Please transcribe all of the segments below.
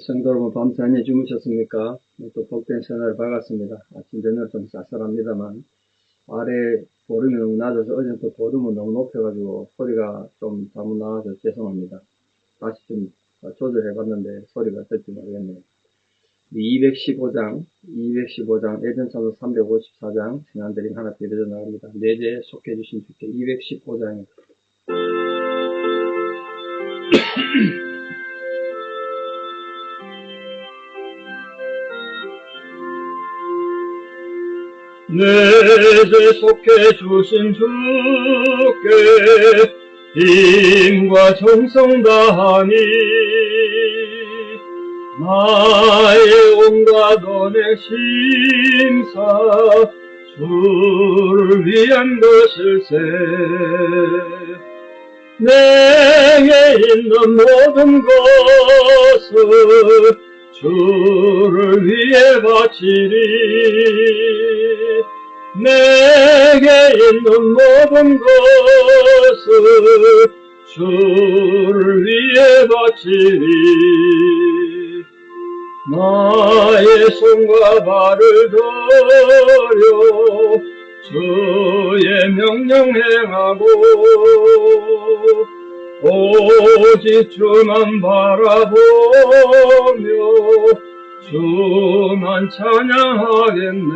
성도 여러분, 밤새 안녕히 주무셨습니까? 또 복된 새날 밝았습니다. 아침 저녁 좀 쌀쌀합니다만, 아래 보름이 너무 낮아서 어제는 또 보름을 너무 높여가지고 소리가 좀 잘못 나와서 죄송합니다. 다시 좀 조절해봤는데 소리가 어떨지 모르겠네요. 215장, 예전서도 354장, 신앙들이 하나 비벼져 나갑니다. 내재 속해주신 주께 215장입니다. 내재 속해 주신 주께 힘과 정성 다하니 나의 온갖 언행 심사 주를 위한 것일세. 내게 있는 모든 것을 주를 위해 바치리. 내게 있는 모든 것을 주를 위해 바치리. 나의 손과 발을 들여 주의 명령 행하고 오직 주만 바라보며 주만 찬양하겠네.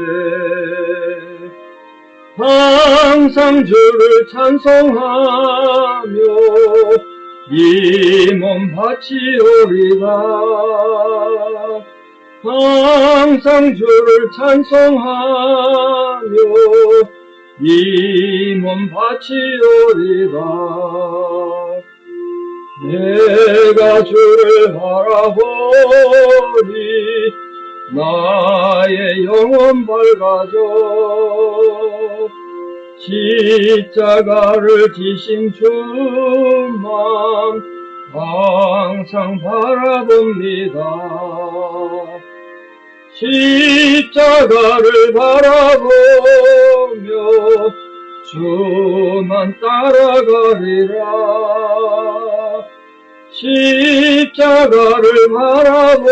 항상 주를 찬송하며 이 몸 바치오리다. 항상 주를 찬송하며 이 몸 바치오리다. 내가 주를 바라보니 나의 영혼 밝아져. 십자가를 지신 주만 항상 바라봅니다. 십자가를 바라보며 주만 따라가리라. 십자가를 바라보며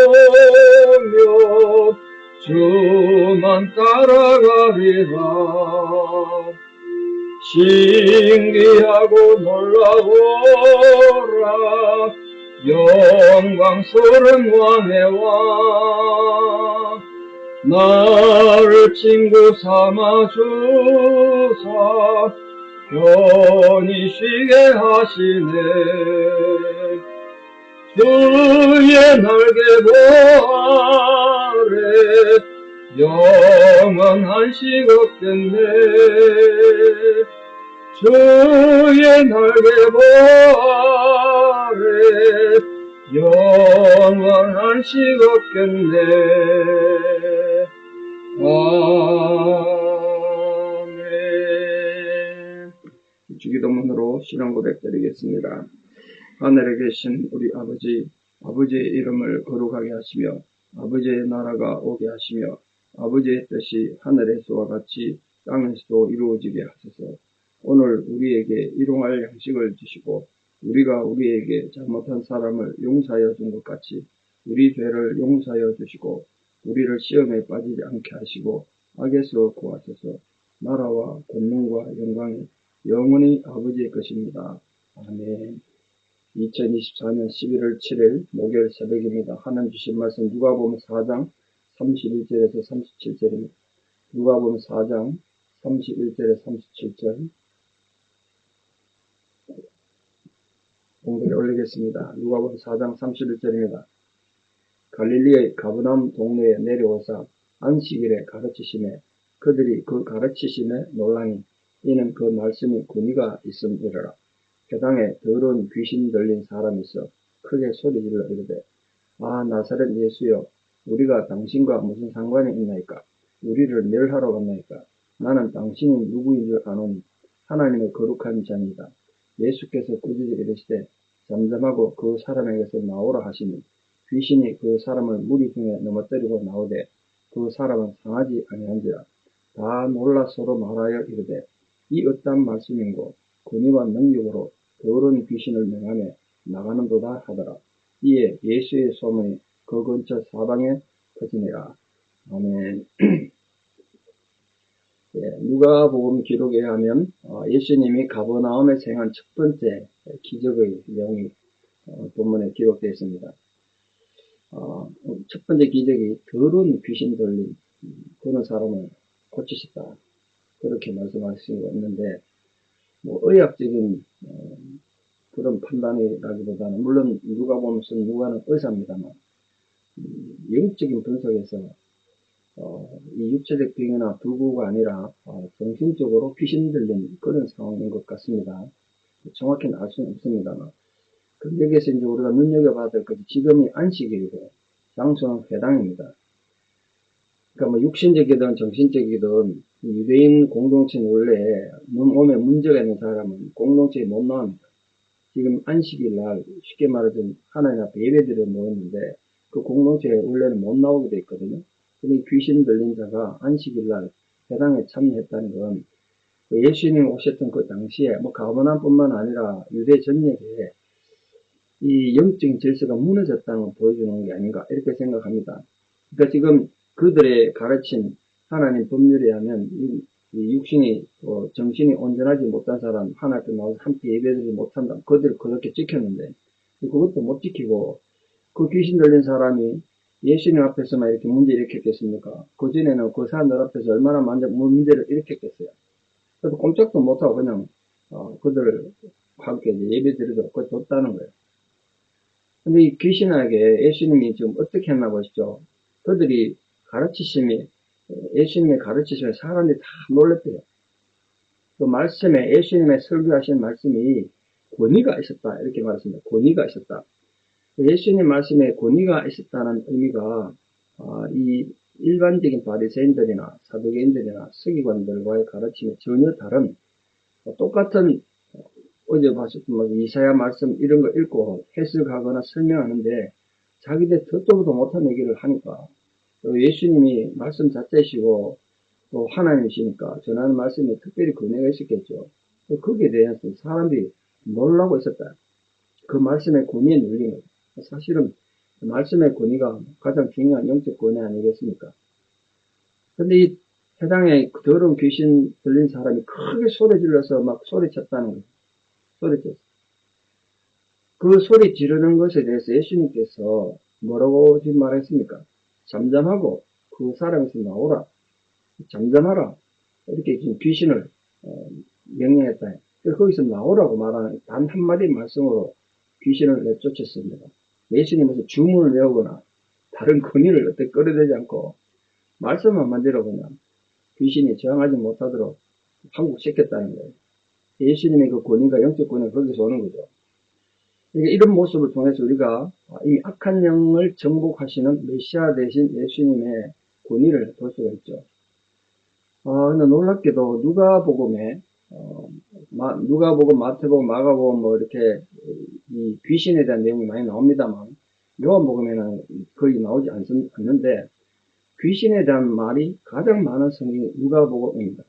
주만 따라가리라. 신기하고 놀라워라 영광스런 왕의 왕. 나를 친구 삼아 주사 편히 쉬게 하시네. 주의 날개 보아래 영원한 식 없겠네. 주의 날개 보아래 영원한 식 없겠네. 아멘. 주기도문으로 신앙 고백 드리겠습니다. 하늘에 계신 우리 아버지, 아버지의 이름을 거룩하게 하시며 아버지의 나라가 오게 하시며 아버지의 뜻이 하늘에서와 같이 땅에서도 이루어지게 하소서. 오늘 우리에게 일용할 양식을 주시고 우리가 우리에게 잘못한 사람을 용서하여 준 것 같이 우리 죄를 용서하여 주시고 우리를 시험에 빠지지 않게 하시고 악에서 구하소서. 나라와 권능과 영광이 영원히 아버지의 것입니다. 아멘. 2024년 11월 7일 목요일 새벽입니다. 하나님 주신 말씀 누가복음 4장 31절에서 37절입니다. 누가복음 4장 31절에서 37절 공부를 올리겠습니다. 누가복음 4장 31절입니다. 갈릴리의 가버나움 동네에 내려오사 안식일에 가르치시매 그들이 그 가르치심에 놀라니 이는 그 말씀이 권위가 있음이러라. 회당에 더러운 귀신 들린 사람이 있어 크게 소리질러 이르되 아 나사렛 예수여 우리가 당신과 무슨 상관이 있나이까. 우리를 멸하러 왔나이까. 나는 당신이 누구인 줄 아노니 하나님의 거룩한 자니이다. 예수께서 꾸짖어 이르시되 잠잠하고 그 사람에게서 나오라 하시니 귀신이 그 사람을 무리 중에 넘어뜨리고 나오되 그 사람은 상하지 아니한지라. 다 놀라 서로 말하여 이르되 이 어떠한 말씀인고 권위와 능력으로 더러운 귀신을 명하며 나가는도다 하더라. 이에 예수의 소문이 그 근처 사방에 퍼지니라. 아멘. 예, 누가복음 기록에 하면 예수님이 가버나움에서 행한 첫 번째 기적의 내용이 본문에 기록되어 있습니다. 첫 번째 기적이 더러운 귀신 들린 그런 사람을 고치셨다. 그렇게 말씀하시고 있는데, 뭐 의학적인 그런 판단이라기보다는, 물론 누가는 의사입니다만, 영적인 분석에서 이 육체적 병이나 불구가 아니라 정신적으로 귀신 들린 그런 상황인 것 같습니다. 정확히는 알 수는 없습니다만, 근데 여기서 이제 우리가 눈여겨봐야 될 것이 지금이 안식일이고 장소는 회당입니다. 그러니까 뭐 육신적이든 정신적이든 유대인 공동체는 원래 몸에 문제가 있는 사람은 공동체에 못 나옵니다. 지금 안식일 날 쉽게 말하자면 하나님 앞에 예배드려 모였는데 그 공동체에 원래는 못 나오게 돼 있거든요. 근데 귀신 들린 자가 안식일 날 회당에 참여했다는 건 예수님 오셨던 그 당시에 뭐 가버나움뿐만 아니라 유대 전역에 이 영적인 질서가 무너졌다는 걸 보여주는 게 아닌가 이렇게 생각합니다. 그러니까 지금 그들의 가르친 하나님 법률에 하면 이 육신이 정신이 온전하지 못한 사람 하나님 앞에 나와서 함께 예배드리지 못한다. 그들을 그렇게 지켰는데 그것도 못 지키고 그 귀신 들린 사람이 예수님 앞에서만 이렇게 문제 일으켰겠습니까? 그전에는 그 사람들 앞에서 얼마나 문제를 일으켰겠어요. 그래도 꼼짝도 못하고 그냥 그들을 함께 예배드리도록 뒀다는 거예요. 근데 이 귀신에게 예수님이 지금 어떻게 했나 보시죠. 그들이 가르치심이, 예수님의 가르치심에 사람들이 다 놀랐대요. 그 말씀에, 예수님의 설교하신 말씀이 권위가 있었다. 이렇게 말했습니다. 권위가 있었다. 예수님 말씀에 권위가 있었다는 의미가, 이 일반적인 바리새인들이나 사두개인들이나 서기관들과의 가르침이 전혀 다른, 똑같은 어제 봤었던 이사야 말씀 이런 거 읽고 해석하거나 설명하는데 자기들 듣도보도 못한 얘기를 하니까 예수님이 말씀 자체이시고 또 하나님이시니까 전하는 말씀에 특별히 권위가 있었겠죠. 거기에 대해서 사람들이 놀라고 있었다. 그 말씀의 권위에 눌린 거죠. 사실은 말씀의 권위가 가장 중요한 영적 권위 아니겠습니까? 근데 이 해당에 더러운 귀신 들린 사람이 크게 소리 질러서 막 소리쳤다는 거예요. 소리쳤어요. 그 소리 지르는 것에 대해서 예수님께서 뭐라고 지금 말했습니까? 잠잠하고 그 사람에서 나오라. 잠잠하라. 이렇게 지금 귀신을 명령했다. 거기서 나오라고 말하는 단 한마디 말씀으로 귀신을 내쫓았습니다. 예수님께서 주문을 외우거나 다른 권위를 어떻게 끌어대지 않고 말씀 한마디로 그냥 귀신이 저항하지 못하도록 항복시켰다는 거예요. 예수님의 그 권위가 영적 권위가 거기서 오는 거죠. 이런 모습을 통해서 우리가 이 악한 영을 정복하시는 메시아 대신 예수님의 권위를 볼 수가 있죠. 근데 놀랍게도 누가복음에 누가복음, 마태복음, 마가복음 뭐 이렇게 이 귀신에 대한 내용이 많이 나옵니다만 요한복음에는 거의 나오지 않는데 귀신에 대한 말이 가장 많은 성경이 누가복음입니다.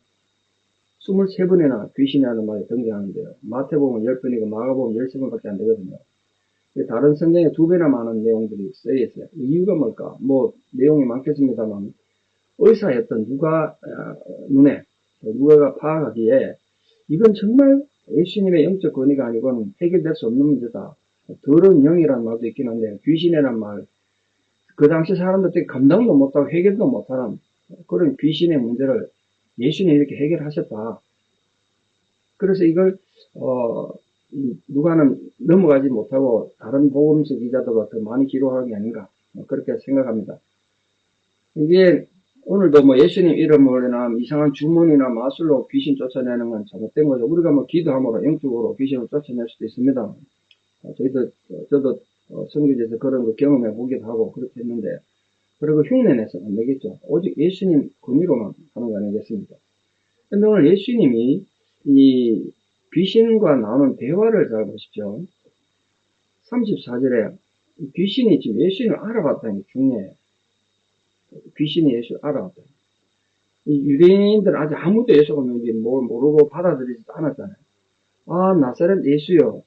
23번이나 귀신이라는 말이 등장하는데요. 마태복음은 10번이고 마가복음은 13번밖에 안 되거든요. 다른 성경에 2배나 많은 내용들이 쓰여 있어요. 이유가 뭘까? 뭐 내용이 많겠습니다만 의사였던 누가가 파악하기에 이건 정말 예수님의 영적 권위가 아니고는 해결될 수 없는 문제다. 더러운 영이라는 말도 있긴 한데 귀신이라는 말, 그 당시 사람들이 감당도 못하고 해결도 못하는 그런 귀신의 문제를 예수님이 이렇게 해결하셨다. 그래서 이걸 누가는 넘어가지 못하고 다른 복음서 기자들과 더 많이 기록하는 게 아닌가 그렇게 생각합니다. 이게 오늘도 뭐 예수님 이름으로나 이상한 주문이나 마술로 귀신 쫓아내는 건 잘못된 거죠. 우리가 뭐 기도함으로 영적으로 귀신을 쫓아낼 수도 있습니다. 저도 선교지에서 그런 거 경험해 보기도 하고 그렇게 했는데, 그리고 흉내내서는 안 되겠죠. 오직 예수님 권위로만 하는 거 아니겠습니까? 근데 오늘 예수님이 이 귀신과 나누는 대화를 잘 보십시오. 34절에 귀신이 지금 예수님을 알아봤다는 게 중요해요. 귀신이 예수를 알아봤다. 이 유대인들은 아직 아무도 예수가 뭔지 모르고 받아들이지도 않았잖아요. 나사렛 예수여,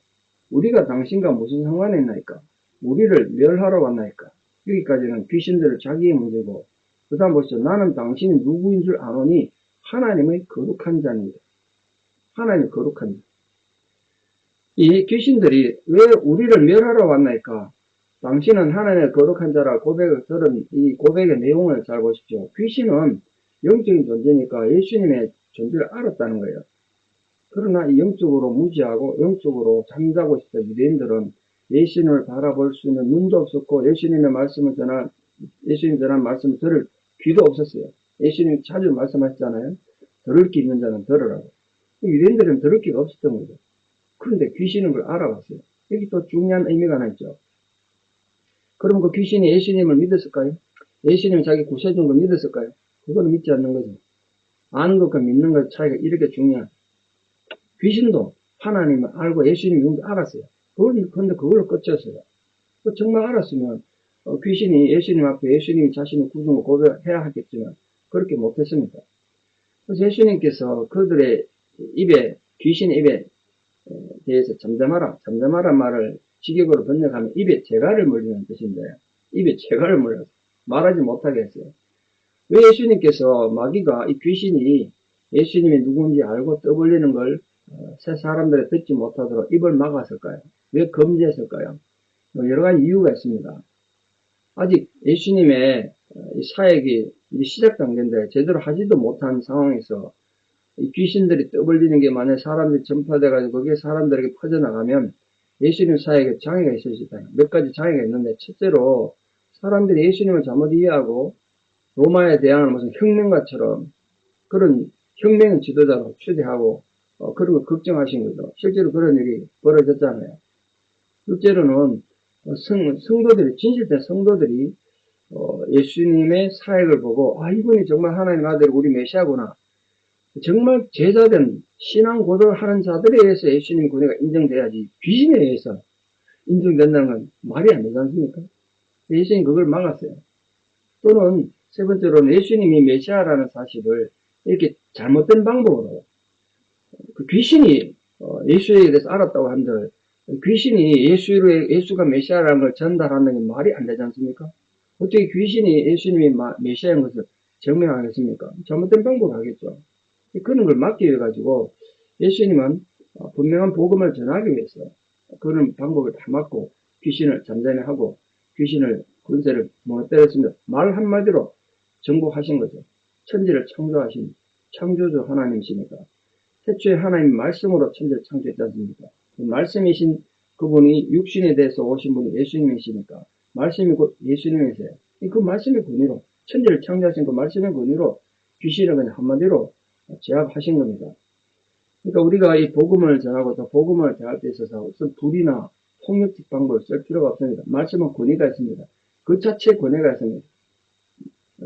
우리가 당신과 무슨 상관이 있나이까? 우리를 멸하러 왔나이까? 여기까지는 귀신들을 자기의 문제고, 그 다음 보시죠. 나는 당신이 누구인 줄 아노니 하나님의 거룩한 자입니다. 하나님의 거룩한 자. 이 귀신들이 왜 우리를 멸하러 왔나이까? 당신은 하나님의 거룩한 자라 고백을 들은 이 고백의 내용을 잘 보십시오. 귀신은 영적인 존재니까 예수님의 존재를 알았다는 거예요. 그러나 이 영적으로 무지하고 영적으로 잠자고 있었던 유대인들은 예수님을 바라볼 수 있는 눈도 없었고 예수님의 말씀을 예수님 전한 말씀을 들을 귀도 없었어요. 예수님이 자주 말씀하셨잖아요. 들을 귀 있는 자는 들으라고. 유대인들은 들을 귀가 없었던 거죠. 그런데 귀신은 그걸 알아봤어요. 여기 또 중요한 의미가 하나 있죠. 그럼 그 귀신이 예수님을 믿었을까요? 예수님이 자기 구세주인 걸 믿었을까요? 그거는 믿지 않는 거죠. 아는 것과 믿는 것 차이가 이렇게 중요한. 귀신도 하나님을 알고 예수님이 누군지 알았어요. 그런데 그걸로 끝이었어요. 정말 알았으면 귀신이 예수님 앞에 예수님이 자신의 구중을 고백해야 하겠지만 그렇게 못했습니다. 그래서 예수님께서 그들의 입에, 귀신의 입에 대해서 잠잠하라 말을 직역으로 번역하면 입에 재갈을 물리는 뜻인데 입에 재갈을 물려서 말하지 못하게 했어요. 왜 예수님께서 마귀가 이 귀신이 예수님이 누군지 알고 떠벌리는 걸 새 사람들이 듣지 못하도록 입을 막았을까요? 왜 금지했을까요? 여러 가지 이유가 있습니다. 아직 예수님의 사역이 시작 단계인데 제대로 하지도 못한 상황에서 이 귀신들이 떠벌리는 게 만약 사람들이 전파돼가지고 거기에 사람들에게 퍼져나가면 예수님 사역에 장애가 있을 수 있다. 몇 가지 장애가 있는데 첫째로 사람들이 예수님을 잘못 이해하고 로마에 대항하는 무슨 혁명가처럼 그런 혁명 지도자로 추대하고 그런 거 걱정하신 거죠. 실제로 그런 일이 벌어졌잖아요. 둘째로는 성도들이 진실된 성도들이 예수님의 사역을 보고 이분이 정말 하나님 아들 우리 메시아구나. 정말 제자된 신앙 고백을 하는 자들에 의해서 예수님 군대가 인정돼야지 귀신에 의해서 인정된다는 건 말이 안 되지 않습니까? 예수님 그걸 막았어요. 또는 세 번째로는 예수님이 메시아라는 사실을 이렇게 잘못된 방법으로 그 귀신이 예수에 대해서 알았다고 한들 귀신이 예수가 메시아라는 걸 전달하는 게 말이 안 되지 않습니까? 어떻게 귀신이 예수님이 메시아인 것을 증명하겠습니까? 잘못된 방법을 하겠죠. 그런 걸 막기 위해 가지고 예수님은 분명한 복음을 전하기 위해서 그런 방법을 다 막고 귀신을 잠잠히 하고 귀신을 군세를 무너뜨렸습니다. 말 한마디로 정복하신 거죠. 천지를 창조하신 창조주 하나님이시니까. 태초에 하나님 말씀으로 천지를 창조했지 않습니까? 말씀이신 그분이 육신에 대해서 오신 분이 예수님이시니까 말씀이 곧 예수님이세요. 그 말씀의 권위로 천지를 창조하신 그 말씀의 권위로 귀신을 그냥 한마디로 제압하신 겁니다. 그러니까 우리가 이 복음을 전하고 또 복음을 대할 때 있어서 어떤 불이나 폭력적 방법을 쓸 필요가 없습니다. 말씀은 권위가 있습니다. 그 자체에 권위가 있습니다.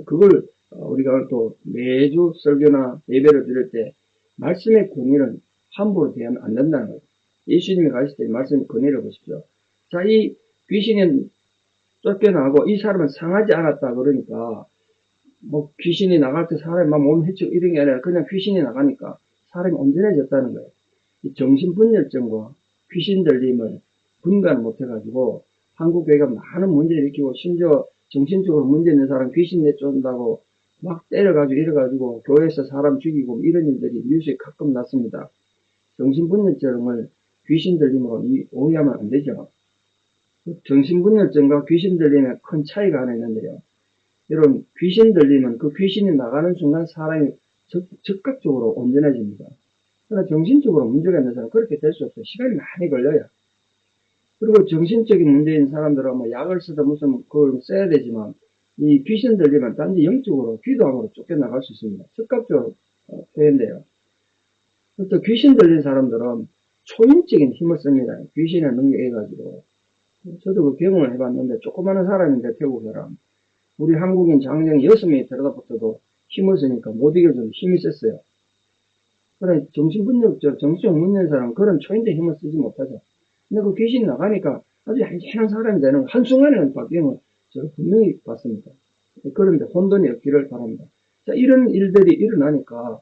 그걸 우리가 또 매주 설교나 예배를 드릴 때 말씀의 권위는 함부로 대하면 안 된다는 거예요. 예수님이 가실 때 말씀의 권위를 보십시오. 자, 이 귀신이 쫓겨나고 이 사람은 상하지 않았다 그러니까 귀신이 나갈 때 사람이 막 몸 해치고 이런 게 아니라 그냥 귀신이 나가니까 사람이 온전해졌다는 거예요. 이 정신분열증과 귀신 들림을 분간을 못해가지고 한국교회가 많은 문제를 일으키고 심지어 정신적으로 문제 있는 사람 귀신 내쫓는다고 막 때려가지고 이래가지고 교회에서 사람 죽이고 이런 일들이 뉴스에 가끔 났습니다. 정신분열증을 귀신 들림으로 오해하면 안 되죠. 정신분열증과 귀신 들림에 큰 차이가 하나 있는데요. 이런 귀신 들림은 그 귀신이 나가는 순간 사람이 즉각적으로 온전해집니다. 그러나 정신적으로 문제가 있는 사람은 그렇게 될 수 없어요. 시간이 많이 걸려요. 그리고 정신적인 문제인 사람들은 약을 쓰다 무슨 그걸 써야 되지만 이 귀신 들리면 단지 영적으로 귀도함으로 쫓겨나갈 수 있습니다. 즉각적으로 표현돼요. 또 귀신 들린 사람들은 초인적인 힘을 씁니다. 귀신의 능력에 가지고. 저도 그 경험을 해봤는데 조그마한 사람인데 태국 사람. 우리 한국인 장정이 6명이 들어다 붙어도 힘을 쓰니까 못 이겨주는 힘이 셌어요. 그래 정신분열적, 정신적 문제인 사람은 그런 초인적 힘을 쓰지 못하죠. 근데 그 귀신이 나가니까 아주 얌전한 사람이 되는 한순간에 바뀌는 제가 분명히 봤습니다. 그런데 혼돈이 없기를 바랍니다. 자, 이런 일들이 일어나니까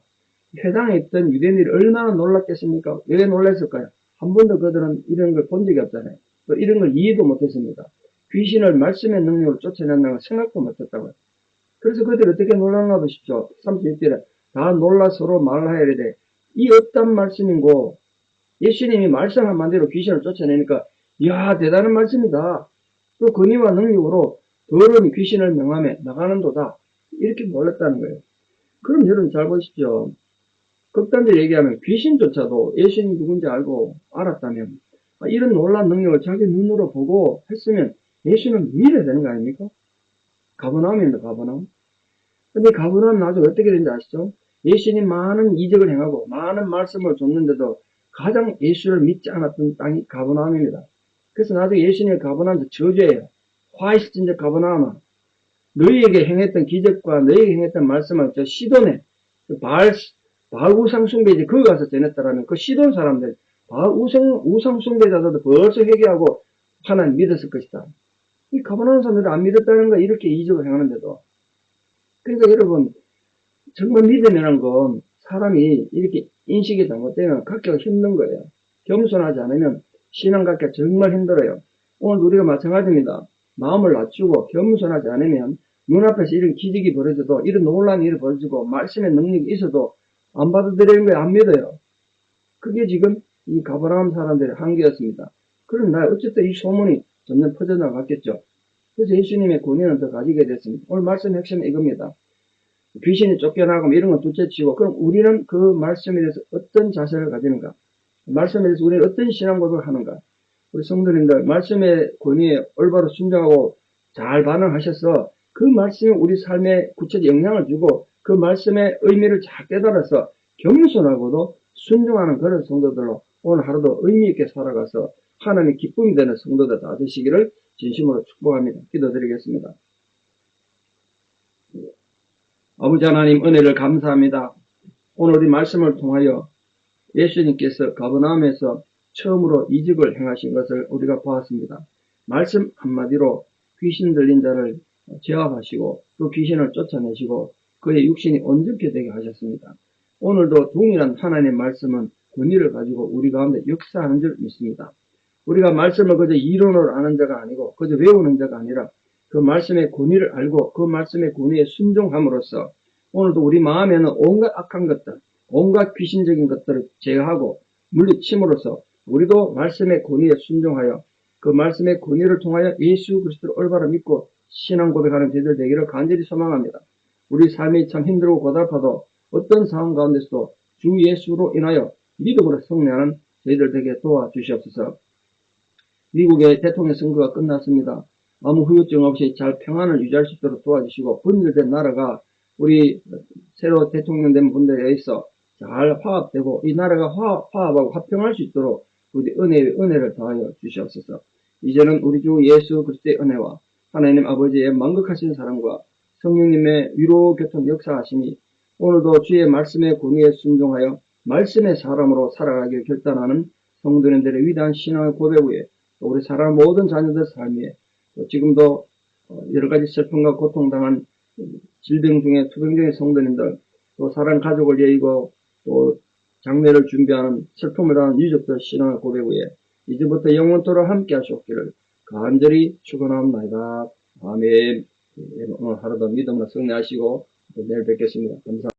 회당에 있던 유대인들이 얼마나 놀랐겠습니까? 왜 놀랐을까요? 한 번도 그들은 이런 걸 본 적이 없잖아요. 또 이런 걸 이해도 못했습니다. 귀신을 말씀의 능력으로 쫓아낸다는 걸 생각도 못했다고요. 그래서 그들이 어떻게 놀랐나 보십시오. 36절에 다 놀라 서로 말하여 이르되 이 어떤 말씀인고, 예수님이 말씀 한마디로 귀신을 쫓아내니까 이야 대단한 말씀이다. 또 권위와 능력으로 더러운 귀신을 명함에 나가는도다. 이렇게 놀랐다는 거예요. 그럼 여러분 잘 보십시오. 극단적으로 얘기하면 귀신조차도 예수님이 누군지 알고 알았다면 이런 놀라운 능력을 자기 눈으로 보고 했으면 예수는 믿어야 되는 거 아닙니까? 가버나움입니다. 가버나움. 근데 가버나움 나중에 어떻게 되는지 아시죠? 예수님 많은 이적을 행하고 많은 말씀을 줬는데도 가장 예수를 믿지 않았던 땅이 가버나움입니다. 그래서 나중에 예수님의 가버나움에서 저주해요. 화이스진적 가버나움아, 너희에게 행했던 기적과 너희에게 행했던 말씀을 저 시돈에 바알 우상 숭배지 거기 가서 전했다라면 그 시돈 사람들 바알 우상 숭배자들도 벌써 회개하고 하나님 믿었을 것이다. 이 가버나움 사람들이 안 믿었다는 거 이렇게 이적을 행하는데도. 그러니까 여러분 정말 믿음이라는 건 사람이 이렇게 인식이 잘못되면 갖기가 힘든 거예요. 겸손하지 않으면 신앙 갖기가 정말 힘들어요. 오늘 우리가 마찬가지입니다. 마음을 낮추고 겸손하지 않으면 눈앞에서 이런 기적이 벌어져도 이런 놀라운 일이 벌어지고 말씀의 능력이 있어도 안 받아들이는 거예요. 안 믿어요. 그게 지금 이 가버나움 사람들의 한계였습니다. 그러나 어쨌든 이 소문이 점점 퍼져나갔겠죠. 그래서 예수님의 권위는 더 가지게 됐습니다. 오늘 말씀 핵심은 이겁니다. 귀신이 쫓겨나고 이런 건 둘째치고, 그럼 우리는 그 말씀에 대해서 어떤 자세를 가지는가? 말씀에 대해서 우리는 어떤 신앙 고백을 하는가? 우리 성도님들 말씀의 권위에 올바로 순종하고 잘 반응하셔서 그 말씀이 우리 삶에 구체적 영향을 주고 그 말씀의 의미를 잘 깨달아서 겸손하고도 순종하는 그런 성도들로 오늘 하루도 의미 있게 살아가서 하나님의 기쁨이 되는 성도들 다 되시기를 진심으로 축복합니다. 기도드리겠습니다. 아버지 하나님 은혜를 감사합니다. 오늘 우리 말씀을 통하여 예수님께서 가버나움에서 처음으로 이적을 행하신 것을 우리가 보았습니다. 말씀 한마디로 귀신 들린 자를 제압하시고 또 귀신을 쫓아내시고 그의 육신이 온전케 되게 하셨습니다. 오늘도 동일한 하나님의 말씀은 권위를 가지고 우리 가운데 역사하는 줄 믿습니다. 우리가 말씀을 그저 이론으로 아는 자가 아니고 그저 외우는 자가 아니라 그 말씀의 권위를 알고 그 말씀의 권위에 순종함으로써 오늘도 우리 마음에는 온갖 악한 것들, 온갖 귀신적인 것들을 제어하고 물리침으로써 우리도 말씀의 권위에 순종하여 그 말씀의 권위를 통하여 예수 그리스도를 올바로 믿고 신앙 고백하는 저희들 되기를 간절히 소망합니다. 우리 삶이 참 힘들고 고달파도 어떤 상황 가운데서도 주 예수로 인하여 믿음으로 승리하는 저희들 되게 도와주시옵소서. 미국의 대통령 선거가 끝났습니다. 아무 후유증 없이 잘 평안을 유지할 수 있도록 도와주시고 분열된 나라가 우리 새로 대통령 된 분들에 의해서 잘 화합되고 이 나라가 화합하고 화평할 수 있도록 우리 은혜를 더하여 주시옵소서. 이제는 우리 주 예수 그리스도의 은혜와 하나님 아버지의 만극하신 사랑과 성령님의 위로 교통 역사하심이 오늘도 주의 말씀의 권위에 순종하여 말씀의 사람으로 살아가길 결단하는 성도님들의 위대한 신앙의 고백 위에 우리 사랑하는 모든 자녀들 삶 위에 지금도 여러 가지 슬픔과 고통당한 질병 중에 투병 중의 성도님들 또 사랑 가족을 예이고 또 장례를 준비하는 슬픔을 당한 유족들 신앙의 고백 위에 이제부터 영원토록 함께 하시옵기를 간절히 축원합니다. 아멘. 오늘 하루도 믿음으로 승리하시고 내일 뵙겠습니다. 감사합니다.